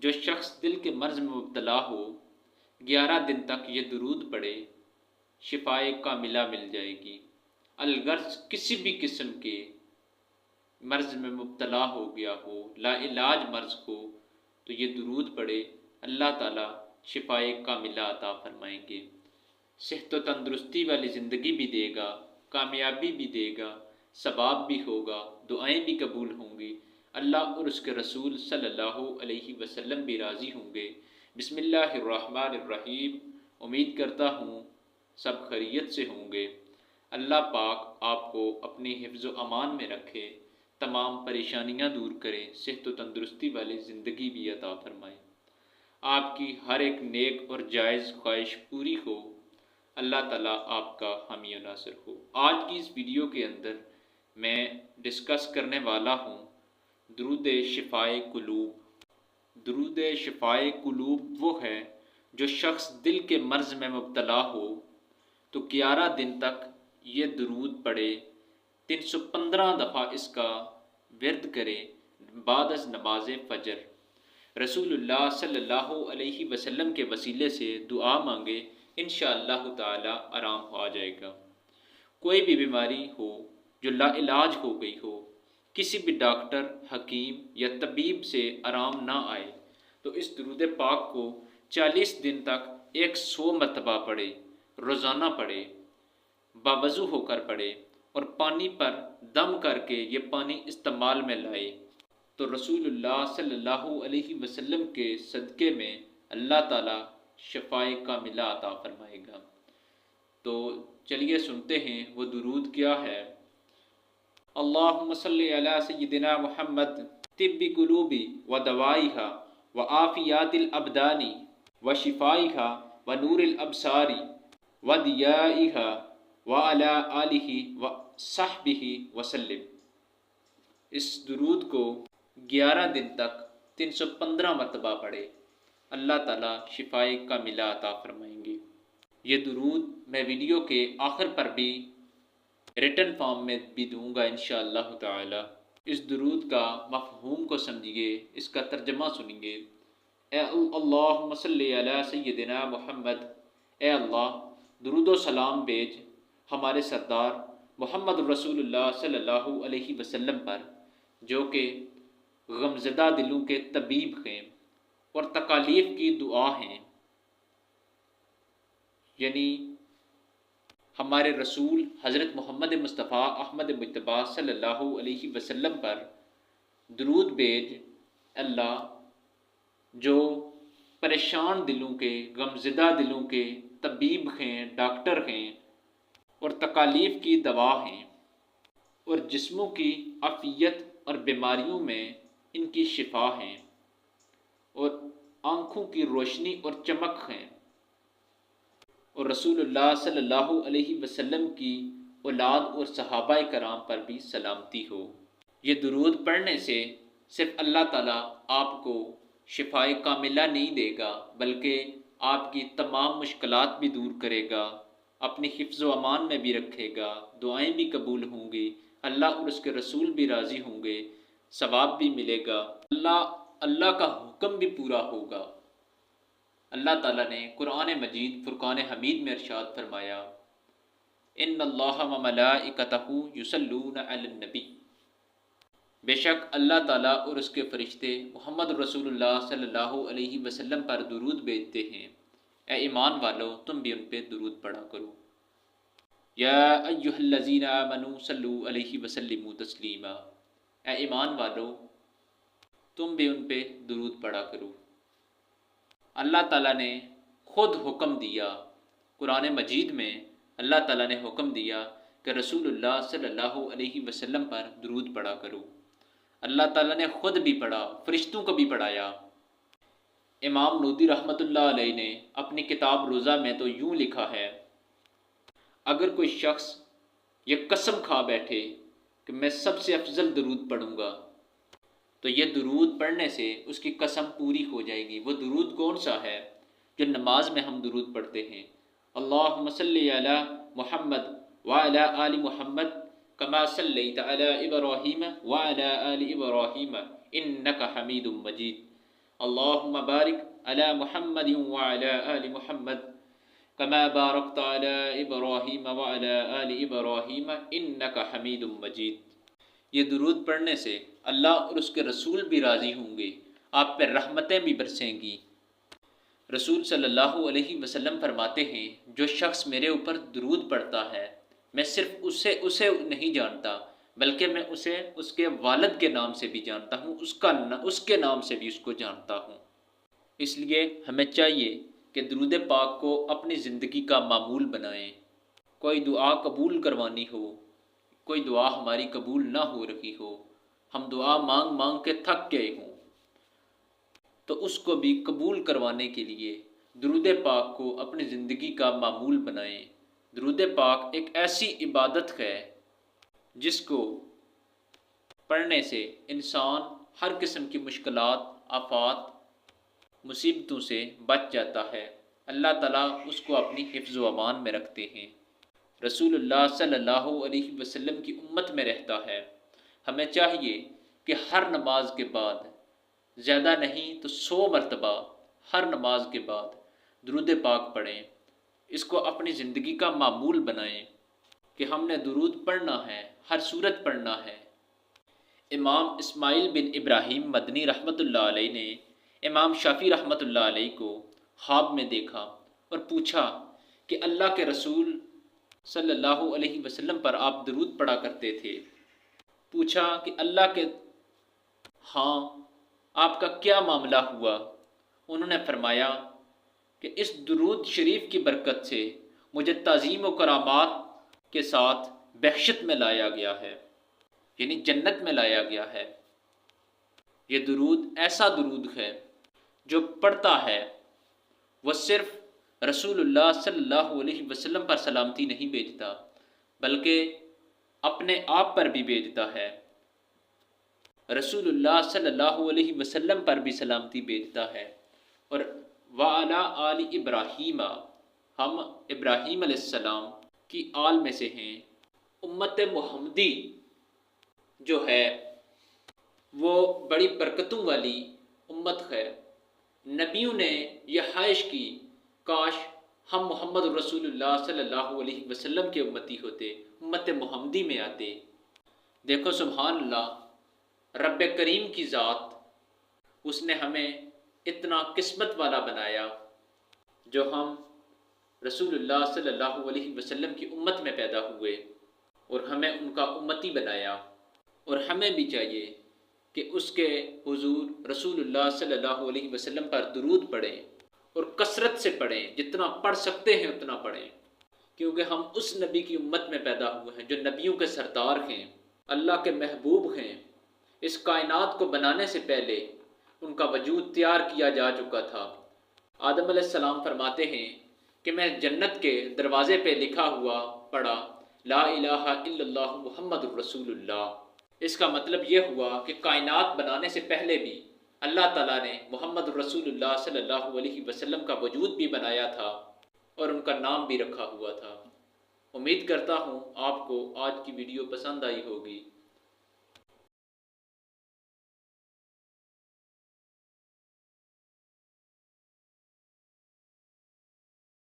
جو شخص دل کے مرض میں مبتلا ہو 11 دن تک یہ درود پڑھے شفائے کاملہ مل جائے گی۔ الغرض کسی بھی قسم کے مرض میں مبتلا ہو گیا ہو، لا علاج مرض ہو، تو یہ درود پڑھے، اللہ تعالیٰ شفائے کاملہ عطا فرمائیں گے، صحت و تندرستی والی زندگی بھی دے گا، کامیابی بھی دے گا، ثواب بھی ہوگا، دعائیں بھی قبول ہوں گی، اللہ اور اس کے رسول صلی اللہ علیہ وسلم بھی راضی ہوں گے۔ بسم اللہ الرحمن الرحیم۔ امید کرتا ہوں سب خیریت سے ہوں گے۔ اللہ پاک آپ کو اپنی حفظ و امان میں رکھے، تمام پریشانیاں دور کرے، صحت و تندرستی والی زندگی بھی عطا فرمائے، آپ کی ہر ایک نیک اور جائز خواہش پوری ہو، اللہ تعالیٰ آپ کا حامی و ناصر ہو۔ آج کی اس ویڈیو کے اندر میں ڈسکس کرنے والا ہوں درود شفائے قلوب۔ درود شفائے قلوب وہ ہے جو شخص دل کے مرض میں مبتلا ہو تو 11 دن تک یہ درود پڑھے، 315 دفعہ اس کا ورد کرے بعد از نماز فجر، رسول اللہ صلی اللہ علیہ وسلم کے وسیلے سے دعا مانگے، انشاءاللہ تعالی آرام آ جائے گا۔ کوئی بھی بیماری ہو جو لا علاج ہو گئی ہو، کسی بھی ڈاکٹر، حکیم یا طبیب سے آرام نہ آئے تو اس درود پاک کو 40 دن تک 100 مرتبہ پڑھے، روزانہ پڑھے، باوضو ہو کر پڑھے اور پانی پر دم کر کے یہ پانی استعمال میں لائے تو رسول اللہ صلی اللہ علیہ وسلم کے صدقے میں اللہ تعالیٰ شفائے کاملہ عطا فرمائے گا۔ تو چلیے سنتے ہیں وہ درود کیا ہے۔ اللہم صلی علی سیدنا محمد طب قلوبی و دوائیہا و عافیات الابدانی و شفائیہا و نور الابصاری و دیائیہا و علی آلہ و صحبہ وسلم۔ اس درود کو 11 دن تک 315 مرتبہ پڑھے، اللہ تعالیٰ شفائے کاملہ عطا فرمائیں گے۔ یہ درود میں ویڈیو کے آخر پر بھی ریٹن فارم میں بھی دوں گا انشاءاللہ تعالی۔ اس درود کا مفہوم کو سمجھیے، اس کا ترجمہ سنیے۔ اے اللہم صلی علی سیدنا محمد، اے اللہ درود و سلام بھیج ہمارے سردار محمد رسول اللہ صلی اللہ علیہ وسلم پر، جو کہ غمزدہ دلوں کے طبیب ہیں اور تکالیف کی دعا ہیں، یعنی ہمارے رسول حضرت محمد مصطفیٰ احمد مجتبیٰ صلی اللہ علیہ وسلم پر درود بھیج اللہ، جو پریشان دلوں کے، غمزدہ دلوں کے طبیب ہیں، ڈاکٹر ہیں اور تکالیف کی دوا ہیں، اور جسموں کی عافیت اور بیماریوں میں ان کی شفا ہیں، اور آنکھوں کی روشنی اور چمک ہیں، اور رسول اللہ صلی اللہ علیہ وسلم کی اولاد اور صحابہ کرام پر بھی سلامتی ہو۔ یہ درود پڑھنے سے صرف اللہ تعالیٰ آپ کو شفائے کاملہ نہیں دے گا، بلکہ آپ کی تمام مشکلات بھی دور کرے گا، اپنی حفظ و امان میں بھی رکھے گا، دعائیں بھی قبول ہوں گی، اللہ اور اس کے رسول بھی راضی ہوں گے، ثواب بھی ملے گا، اللہ کا حکم بھی پورا ہوگا۔ اللہ تعالیٰ نے قرآن مجید فرقان حمید میں ارشاد فرمایا، ان اللہ و ملائکتہ یصلون علی النبی، بے شک اللہ تعالیٰ اور اس کے فرشتے محمد رسول اللہ صلی اللہ علیہ وسلم پر درود بھیجتے ہیں، اے ایمان والو تم بھی ان پہ درود پڑھا کرو۔ یا ایھا الذین آمنوا صلوا علیہ وسلموا تسلیما، اے ایمان والو تم بھی ان پہ درود پڑھا کرو۔ اللہ تعالیٰ نے خود حکم دیا، قرآن مجید میں اللہ تعالیٰ نے حکم دیا کہ رسول اللہ صلی اللہ علیہ وسلم پر درود پڑھا کرو۔ اللہ تعالیٰ نے خود بھی پڑھا، فرشتوں کو بھی پڑھایا۔ امام نودی رحمۃ اللہ علیہ نے اپنی کتاب روضہ میں تو یوں لکھا ہے، اگر کوئی شخص یہ قسم کھا بیٹھے کہ میں سب سے افضل درود پڑھوں گا تو یہ درود پڑھنے سے اس کی قسم پوری ہو جائے گی۔ وہ درود کون سا ہے؟ جو نماز میں ہم درود پڑھتے ہیں، اللہم صلی علی محمد وعلی آل محمد کما صلیت علی ابراہیم وعلی آل ابراہیم انک حمید مجید، اللہم بارک علی محمد وعلی آل محمد کما بارکت علی ابراہیم وعلی آل ابراہیم انک حمید مجید۔ یہ درود پڑھنے سے اللہ اور اس کے رسول بھی راضی ہوں گے، آپ پر رحمتیں بھی برسیں گی۔ رسول صلی اللہ علیہ وسلم فرماتے ہیں، جو شخص میرے اوپر درود پڑھتا ہے، میں صرف اسے نہیں جانتا بلکہ میں اسے اس کے والد کے نام سے بھی جانتا ہوں، اس کے نام سے بھی اس کو جانتا ہوں۔ اس لیے ہمیں چاہیے کہ درود پاک کو اپنی زندگی کا معمول بنائیں۔ کوئی دعا قبول کروانی ہو، کوئی دعا ہماری قبول نہ ہو رہی ہو، ہم دعا مانگ مانگ کے تھک گئے ہوں، تو اس کو بھی قبول کروانے کے لیے درود پاک کو اپنی زندگی کا معمول بنائیں۔ درود پاک ایک ایسی عبادت ہے جس کو پڑھنے سے انسان ہر قسم کی مشکلات، آفات، مصیبتوں سے بچ جاتا ہے۔ اللہ تعالیٰ اس کو اپنی حفظ و امان میں رکھتے ہیں۔ رسول اللہ صلی اللہ علیہ وسلم کی امت میں رہتا ہے۔ ہمیں چاہیے کہ ہر نماز کے بعد، زیادہ نہیں تو 100 مرتبہ ہر نماز کے بعد درود پاک پڑھیں۔ اس کو اپنی زندگی کا معمول بنائیں کہ ہم نے درود پڑھنا ہے، ہر صورت پڑھنا ہے۔ امام اسماعیل بن ابراہیم مدنی رحمۃ اللہ علیہ نے امام شافعی رحمۃ اللہ علیہ کو خواب میں دیکھا اور پوچھا کہ اللہ کے رسول صلی اللہ علیہ وسلم پر آپ درود پڑھا کرتے تھے۔ پوچھا کہ اللہ کے ہاں آپ کا کیا معاملہ ہوا؟ انہوں نے فرمایا کہ اس درود شریف کی برکت سے مجھے تعظیم و کرامات کے ساتھ بہشت میں لایا گیا ہے، یعنی جنت میں لایا گیا ہے۔ یہ درود ایسا درود ہے جو پڑھتا ہے وہ صرف رسول اللہ صلی اللہ علیہ وسلم پر سلامتی نہیں بھیجتا بلکہ اپنے آپ پر بھی بھیجتا ہے، رسول اللہ صلی اللہ علیہ وسلم پر بھی سلامتی بھیجتا ہے۔ اور وعلی آل ابراہیم، ہم ابراہیم علیہ السلام کی آل میں سے ہیں۔ امت محمدی جو ہے وہ بڑی برکتوں والی امت ہے۔ نبیوں نے یہ خواہش کی، کاش ہم محمد رسول اللہ صلی اللہ علیہ وسلم کے امتی ہوتے، امت محمدی میں آتے۔ دیکھو سبحان اللہ، رب کریم کی ذات، اس نے ہمیں اتنا قسمت والا بنایا جو ہم رسول اللہ صلی اللہ علیہ وسلم کی امت میں پیدا ہوئے اور ہمیں ان کا امتی بنایا۔ اور ہمیں بھی چاہیے کہ اس کے حضور رسول اللہ صلی اللہ علیہ وسلم پر درود پڑھیں اور کثرت سے پڑھیں، جتنا پڑھ سکتے ہیں اتنا پڑھیں، کیونکہ ہم اس نبی کی امت میں پیدا ہوئے ہیں جو نبیوں کے سردار ہیں، اللہ کے محبوب ہیں۔ اس کائنات کو بنانے سے پہلے ان کا وجود تیار کیا جا چکا تھا۔ آدم علیہ السلام فرماتے ہیں کہ میں جنت کے دروازے پہ لکھا ہوا پڑھا، لا الہ الا اللہ محمد الرسول اللہ۔ اس کا مطلب یہ ہوا کہ کائنات بنانے سے پہلے بھی اللہ تعالیٰ نے محمد الرسول اللہ صلی اللہ علیہ وسلم کا وجود بھی بنایا تھا اور ان کا نام بھی رکھا ہوا تھا۔ امید کرتا ہوں آپ کو آج کی ویڈیو پسند آئی ہوگی۔